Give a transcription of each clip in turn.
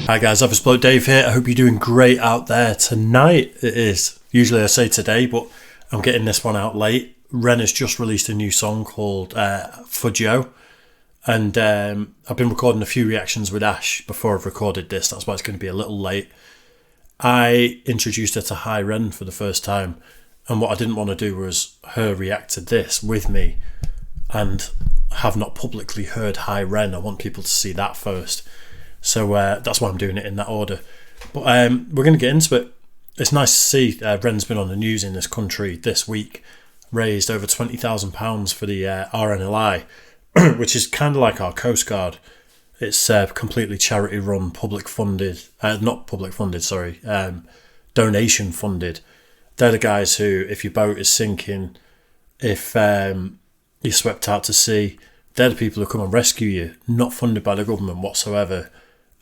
Hi guys, Office Bloke Dave here. I hope you're doing great out there. Tonight it is. Usually I say today, but I'm getting this one out late. Ren has just released a new song called For Joe. And I've been recording a few reactions with Ash before I've recorded this. That's why it's going to be a little late. I introduced her to Hi Ren for the first time. And what I didn't want to do was her react to this with me and have not publicly heard Hi Ren. I want people to see that first. So that's why I'm doing it in that order. But we're going to get into it. It's nice to see Ren's been on the news in this country this week. Raised over £20,000 for the RNLI, which is kind of like our Coast Guard. It's completely charity run, public funded, not public funded, sorry, donation funded. They're the guys who, if your boat is sinking, if you're swept out to sea, they're the people who come and rescue you, not funded by the government whatsoever.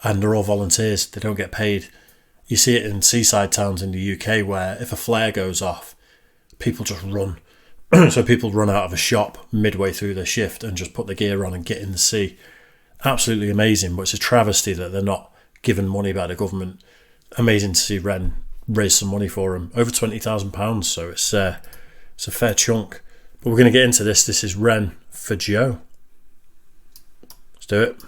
And they're all volunteers, they don't get paid. You see it in seaside towns in the UK where if a flare goes off, people just run. So people run out of a shop midway through their shift and just put the gear on and get in the sea. Absolutely amazing, but it's a travesty that they're not given money by the government. Amazing to see Ren raise some money for him. Over £20,000, so it's a fair chunk. But we're going to get into this. This is Ren for Joe. Let's do it.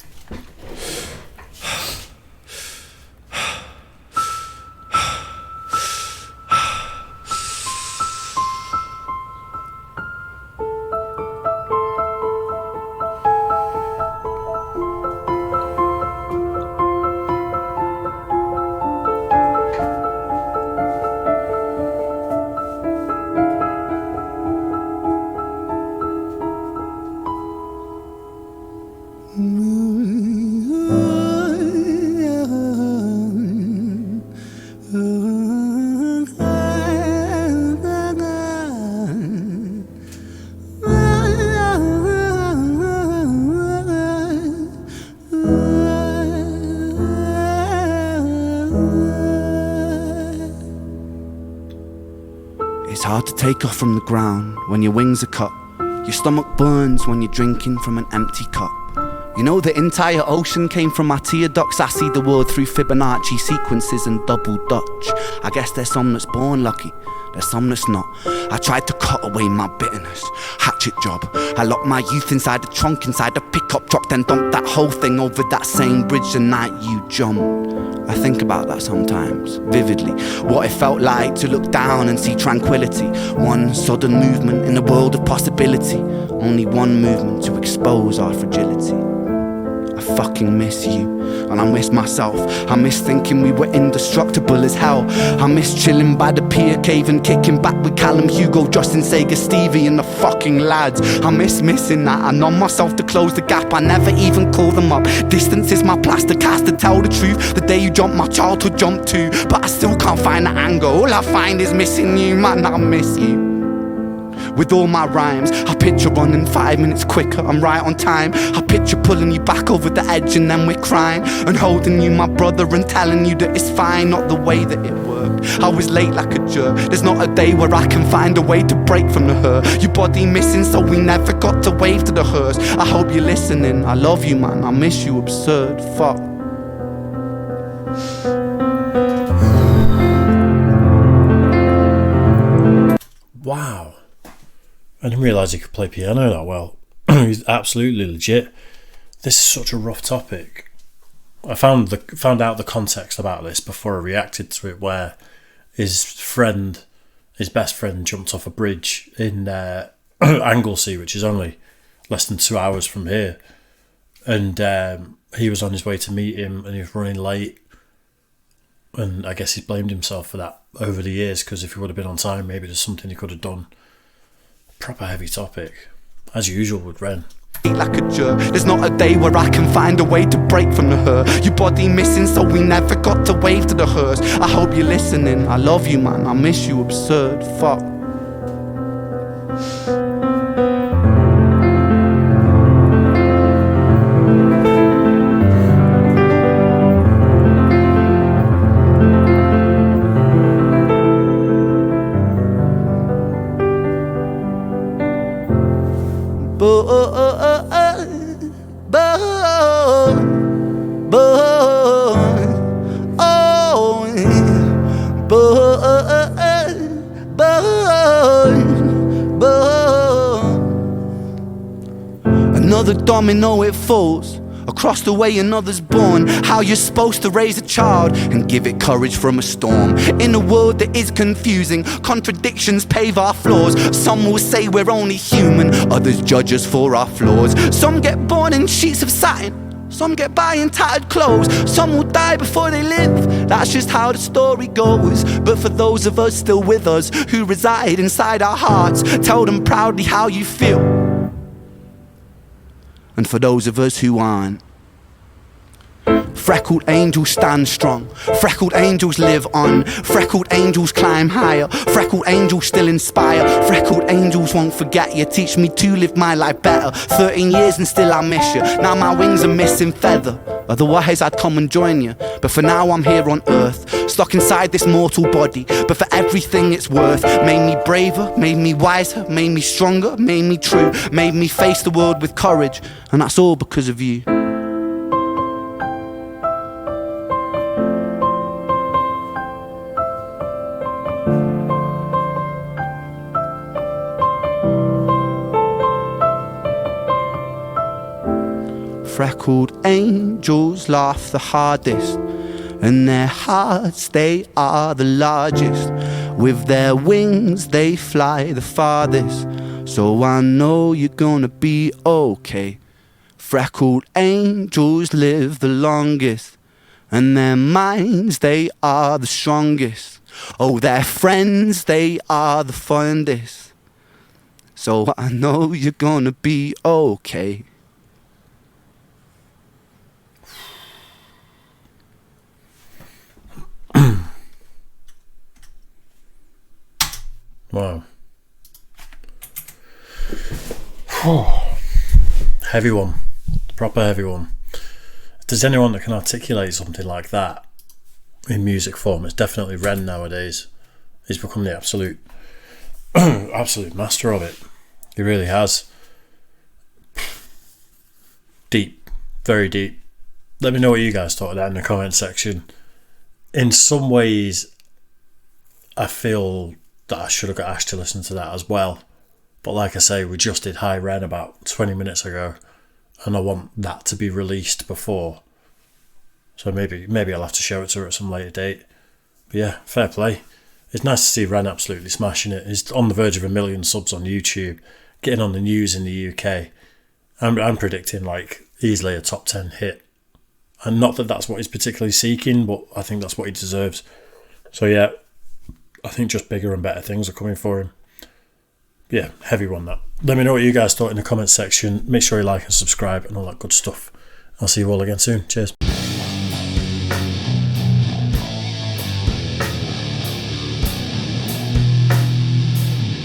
It's hard to take off from the ground when your wings are cut. Your stomach burns when you're drinking from an empty cup. You know the entire ocean came from my tear ducts. I see the world through Fibonacci sequences and double Dutch. I guess there's some that's born lucky, there's some that's not. I tried to cut away my bitterness, hatchet job. I locked my youth inside the trunk, inside the pickup truck, then dumped that whole thing over that same bridge the night you jumped. I think about that sometimes, vividly. What it felt like to look down and see tranquility. One sudden movement in a world of possibility. Only one movement to expose our fragility. I fucking miss you, and I miss myself. I miss thinking we were indestructible as hell. I miss chilling by the pier cave and kicking back with Callum, Hugo, Justin, Sega, Stevie and the fucking lads. I miss missing that. I numb myself to close the gap. I never even call them up. Distance is my plaster cast to tell the truth. The day you jumped, my childhood jumped too. But I still can't find the anger. All I find is missing you, man, I miss you. With all my rhymes, I picture running 5 minutes quicker, I'm right on time. I picture pulling you back over the edge and then we're crying. And holding you, my brother, and telling you that it's fine. Not the way that it worked, I was late like a jerk. There's not a day where I can find a way to break from the hurt. Your body missing, so we never got to wave to the hearse. I hope you're listening, I love you, man, I miss you, absurd, fuck. Wow. I didn't realise he could play piano that well. He's absolutely legit. This is such a rough topic. I found out the context about this before I reacted to it, where his best friend jumped off a bridge in Anglesey, which is only less than 2 hours from here. And he was on his way to meet him and he was running late. And I guess he blamed himself for that over the years, because if he would have been on time, maybe there's something he could have done. Proper heavy topic, as usual with Ren. Like a jerk, there's not a day where I can find a way to break from the hurt. Your body missing, so we never got to wave to the hearse. I hope you're listening, I love you, man, I miss you, absurd, fuck. another domino it falls. Across the way another's born. How you're supposed to raise a child and give it courage from a storm. In a world that is confusing, contradictions pave our flaws. Some will say we're only human, others judge us for our flaws. Some get born in sheets of satin, some get by in tattered clothes. Some will die before they live, that's just how the story goes. But for those of us still with us, who reside inside our hearts, tell them proudly how you feel. And for those of us who aren't, freckled angels stand strong, freckled angels live on, freckled angels climb higher, freckled angels still inspire, freckled angels won't forget you, teach me to live my life better. 13 years and still I miss you, now my wings are missing feather. Otherwise I'd come and join you, but for now I'm here on earth, stuck inside this mortal body, but for everything it's worth. Made me braver, made me wiser, made me stronger, made me true, made me face the world with courage, and that's all because of you. Freckled angels laugh the hardest, and their hearts they are the largest. With their wings they fly the farthest, so I know you're gonna be okay. Freckled angels live the longest, and their minds they are the strongest. Oh, their friends they are the fondest, so I know you're gonna be okay. Wow. Heavy one. Proper heavy one. If there's anyone that can articulate something like that in music form, it's definitely Ren nowadays. He's become the absolute master of it. He really has. Deep. Very deep. Let me know what you guys thought of that in the comment section. In some ways, I feel that I should have got Ash to listen to that as well. But like I say, we just did High Ren about 20 minutes ago, and I want that to be released before. So maybe I'll have to show it to her at some later date. But yeah, fair play. It's nice to see Ren absolutely smashing it. He's on the verge of 1 million subs on YouTube, getting on the news in the UK. I'm predicting like easily a top 10 hit. And not that that's what he's particularly seeking, but I think that's what he deserves. So yeah, I think just bigger and better things are coming for him. Yeah, heavy one that. Let me know what you guys thought in the comments section. Make sure you like and subscribe and all that good stuff. I'll see you all again soon. Cheers.